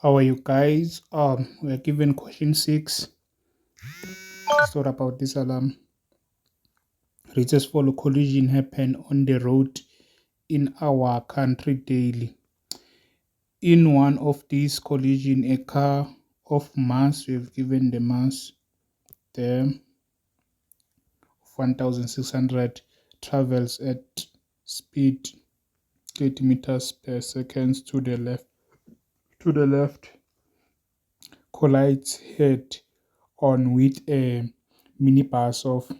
How are you guys? We're given question 6. It's all about this alarm. Reasons for collision happen on the road in our country daily. In one of these collision, a car of mass, we've given the mass there, 1,600, travels at speed 30 meters per second to the left, collides head on with a minibus of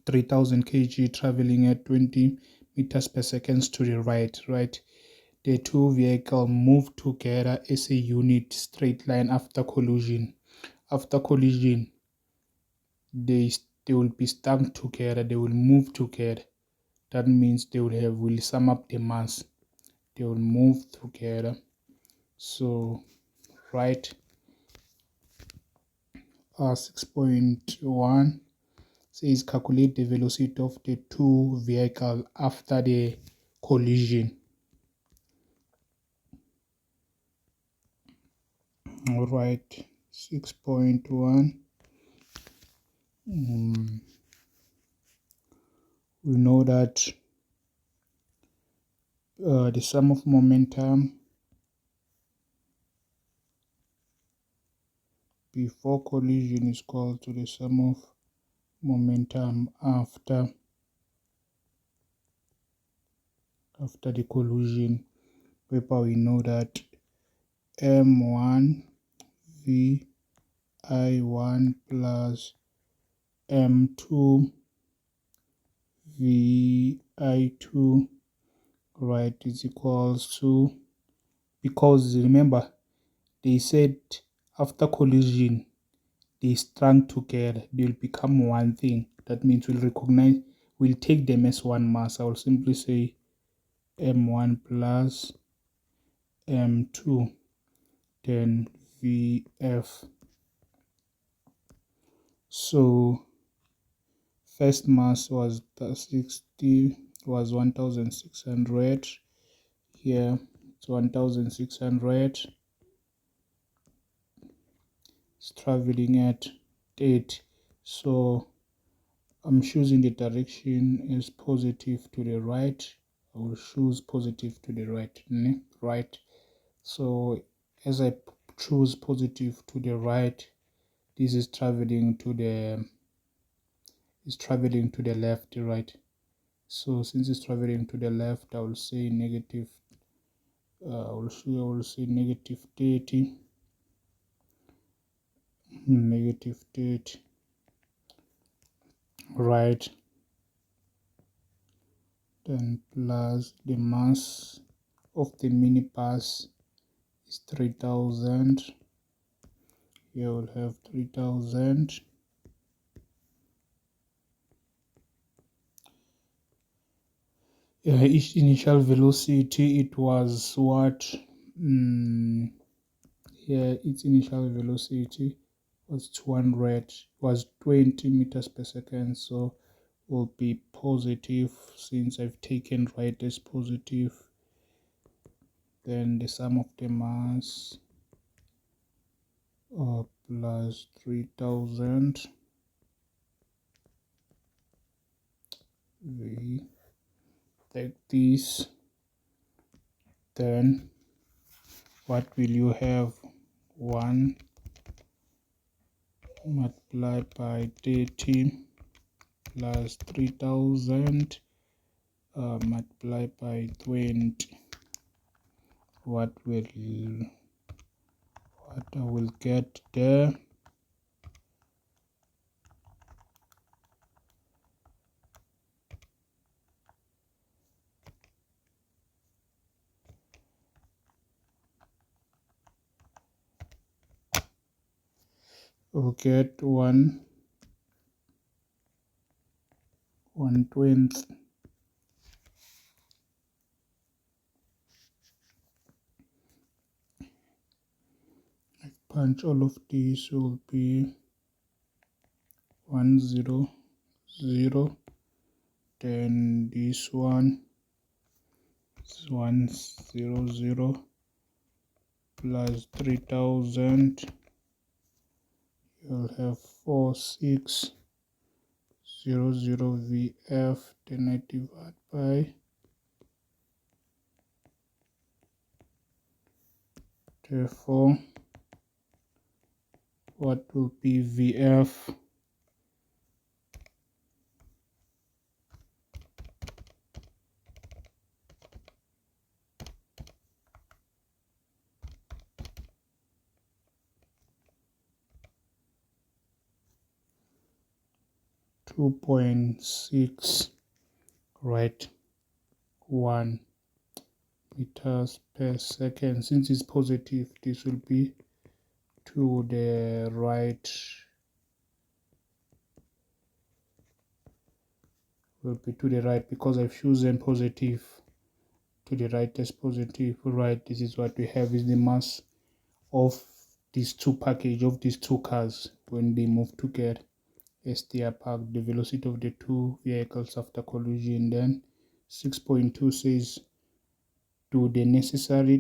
3000 kg traveling at 20 meters per second to the right. The two vehicles move together as a unit straight line after collision. After collision, they will be stuck together, they will move together. That means they will sum up the mass. They will move together. So right 6.1 says calculate the velocity of the two vehicles after the collision. All right, 6.1. We know that the sum of momentum before collision is equal to the sum of momentum after the collision, whereby we know that m1 v I1 plus m2 v I2, right, is equals to, because remember they said after collision they strung together, they'll become one thing. That means we'll take them as one mass. I will simply say m1 plus m2, then vf. So first mass was 1600. Here it's 1600. It's traveling at 8. So I'm choosing the direction is positive to the right. I will choose positive to the right. So as I choose positive to the right, this is traveling to the left, right? So since it's traveling to the left, I will say negative. I will say negative 30. Negative 30. Right. Then plus the mass of the minibus is 3000. Here we'll have 3000. Each initial velocity, it was what? Here its initial velocity was 20 meters per second, so will be positive since I've taken right as positive. Then the sum of the mass plus 3000 we take this, then what will you have? 1 multiplied by 30 plus 3000 multiplied by 20. What I will get there? We'll get 1/20. Punch all of these will be 100. Then this one is 100. plus 3000, you'll have 4600 VF, then I divide by, therefore what will be VF? .6, right, 1 meters per second. Since it's positive, this will be to the right, because I've chosen positive. To the right is positive, right? This is what we have, is the mass of these two cars when they move together as they are parked, the velocity of the two vehicles after collision. Then 6.2 says do the necessary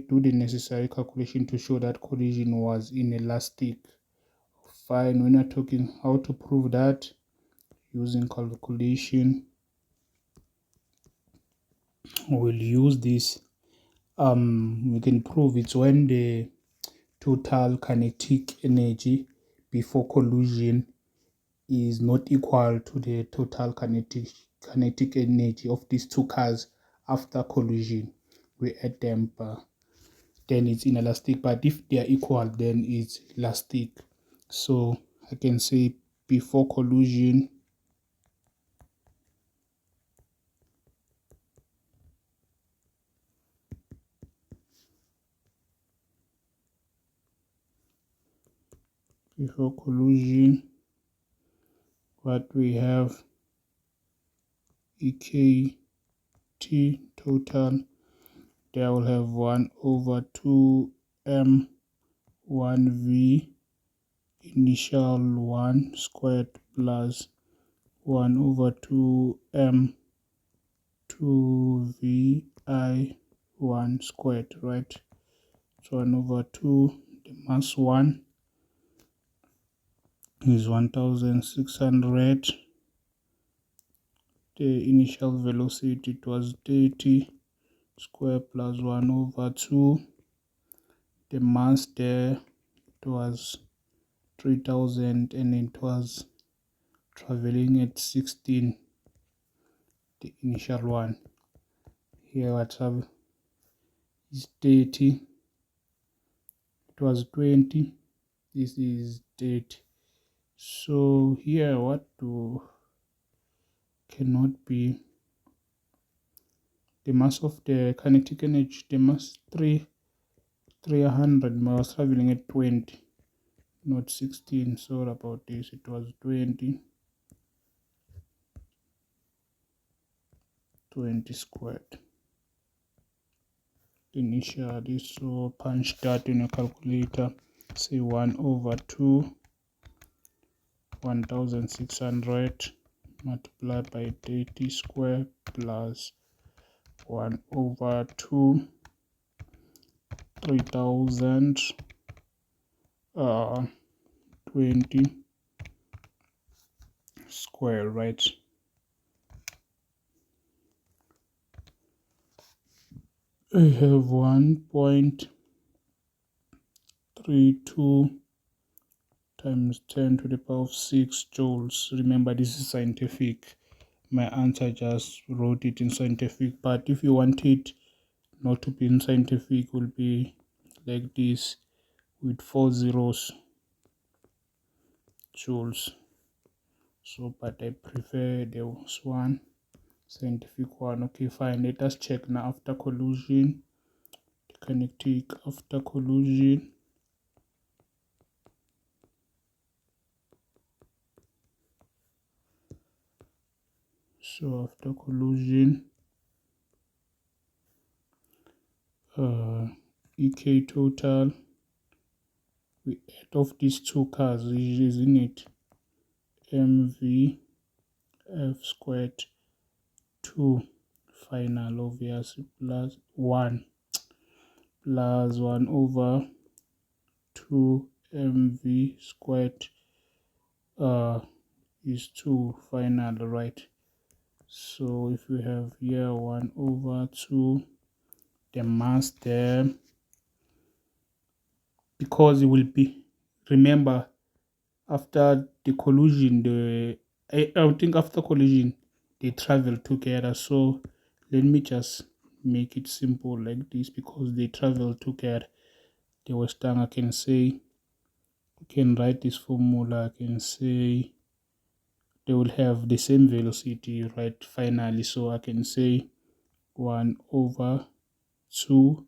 calculation to show that collision was inelastic. Fine, we're not talking how to prove that using calculation. We'll use this. We can prove it's when the total kinetic energy before collision is not equal to the total kinetic energy of these two cars after collision. We add them, then it's inelastic. But if they are equal, then it's elastic. So I can say before collision, what we have, EKT total, they will have 1/2 m 1v initial 1 squared plus 1/2 m 2vi 1 squared, right? So 1/2, the mass 1 is 1600. The initial velocity, it was 30 square plus 1/2. The mass there, it was 3000, and it was traveling at 16. The initial one here, what's up, is 30. It was 20. This is 30. So here, what cannot be the mass of the kinetic energy, the mass 300 was traveling at 20, not 16. Sorry about this, it was 20 squared. Initial this, so punch that in a calculator, say 1/2 1600 multiplied by 30 square plus 1/2 3000 20 square, right? I have 1.32 times 10 to the power of 6 joules. Remember, this is scientific. My answer just wrote it in scientific, but if you want it not to be in scientific, will be like this with 4 zeros, joules. So, but I prefer this one, scientific one. Okay, fine, let us check now after collision, the kinetic after collision. So after collision, EK total, we add off these two cars, isn't it? MV F squared 2 final, obviously, plus 1 over 2 mv squared is 2 final, right? So if we have here 1 over 2, the mass there, because it will be, remember, after the collision, I think after collision they travel together. So let me just make it simple like this, because they travel together. The Western, I can say, you can write this formula, I can say they will have the same velocity, right, finally. So I can say 1 over 2,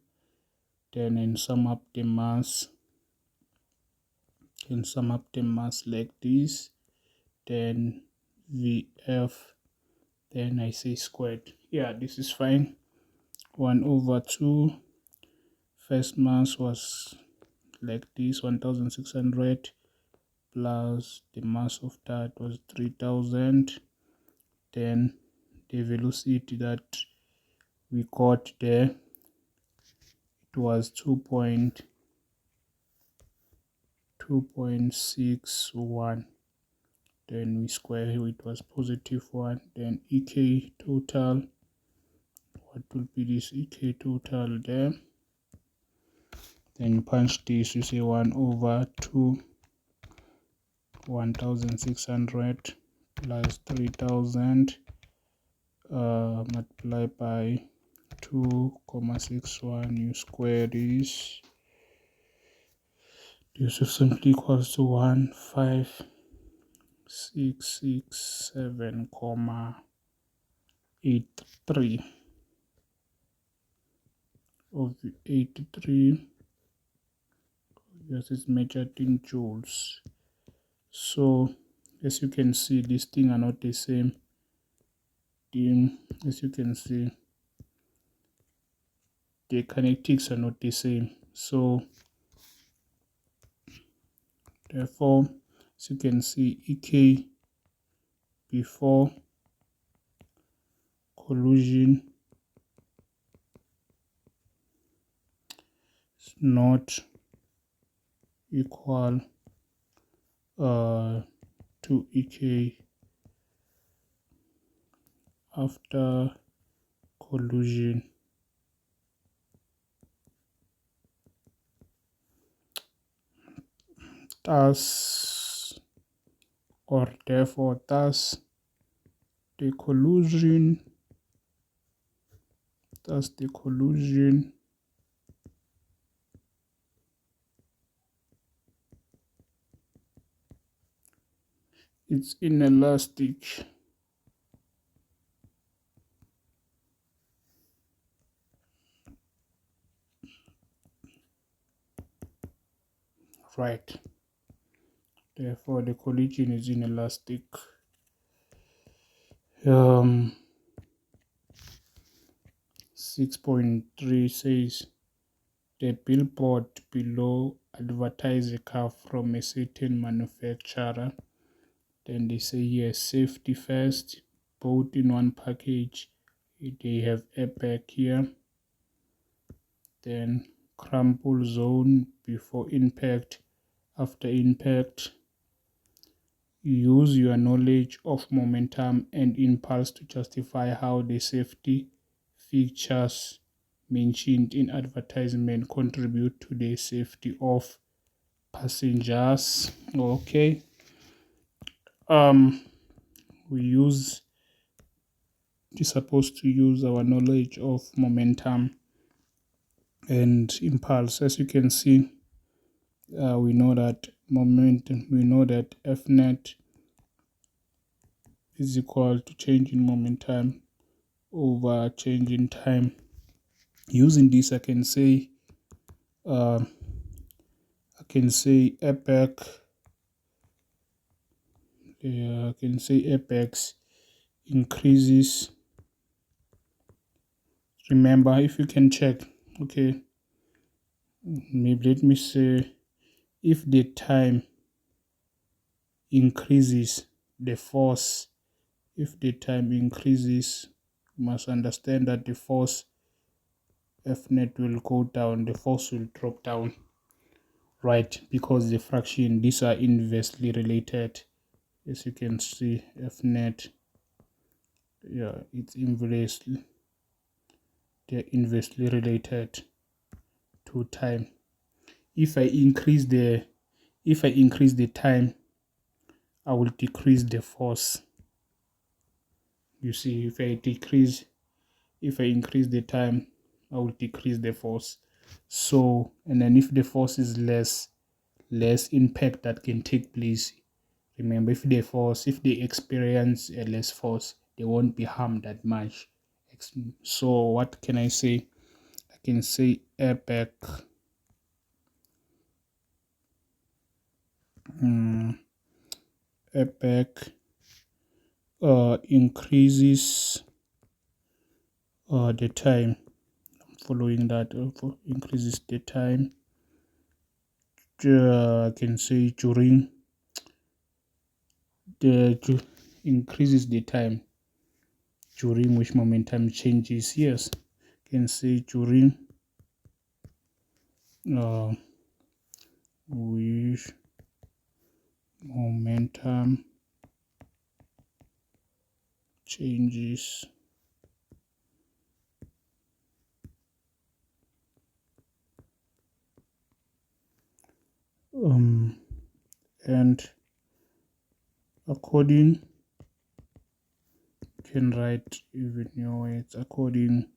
then and sum up the mass, can sum up the mass like this, then Vf, then I say squared. Yeah, this is fine. 1 over 2, first mass was like this, 1600, plus the mass of that was 3000, then the velocity that we got there, it was 2.61, then we square, it was positive 1, then ek total, what will be this ek total there, then you punch this, you say 1 over 2, 1600 plus 3000 multiply by 2.61, you square this is simply equals to 15667.83 of 83. Yes, it's measured in joules. So as you can see, these things are not the same. As you can see, the kinetics are not the same. So therefore, as you can see, ek before collision is not equal to ek after collision. Thus, or therefore, thus the collision it's inelastic. Right. Therefore, the collision is inelastic. 6.3 says the billboard below advertise a car from a certain manufacturer. Then they say here safety first, both in one package. They have airbag here. Then crumple zone before impact, after impact. Use your knowledge of momentum and impulse to justify how the safety features mentioned in advertisement contribute to the safety of passengers. Okay. We're supposed to use our knowledge of momentum and impulse. As you can see, we know that F net is equal to change in momentum over change in time. Using this, I can say epoch. I can say apex increases. Remember, if you can check, okay, maybe let me say, if the time increases, the force, if the time increases, you must understand that the force F net will go down, the force will drop down, right? Because the fraction, these are inversely related. As you can see, F net, yeah, they're inversely related to time. If I increase the time, I will decrease the force. You see, if I increase the time, I will decrease the force. So, and then if the force is less impact that can take place. Remember, if they experience a less force, they won't be harmed that much. So what can I say? I can say airbag airbag increases the time. Following that, increases the time. I can say increases the time during which momentum changes. Yes, can say during which momentum changes. And according, you can write even your words according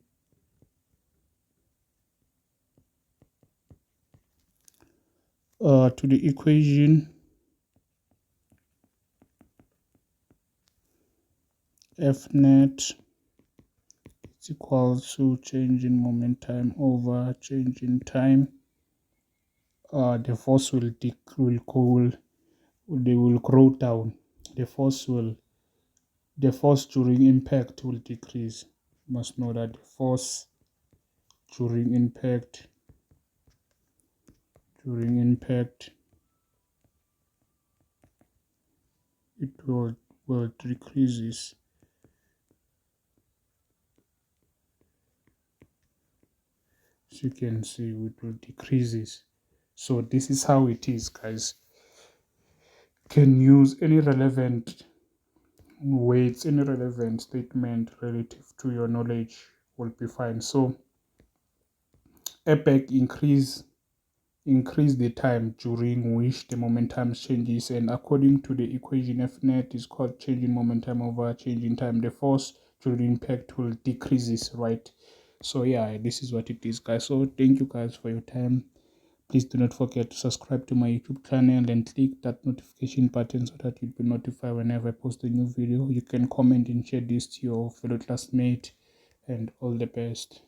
to the equation F net is equal to change in momentum over change in time. The force will grow down. The force during impact will decrease. You must know that the force during impact it will decreases. As you can see, it will decreases. So this is how it is, guys. Can use any relevant weights, any relevant statement relative to your knowledge will be fine. So epoch increase the time during which the momentum changes, and according to the equation F net is called change in momentum over change in time, the force during impact will decreases, right? So yeah, this is what it is, guys. So thank you guys for your time. Please do not forget to subscribe to my YouTube channel and click that notification button so that you'll be notified whenever I post a new video. You can comment and share this to your fellow classmate, and all the best.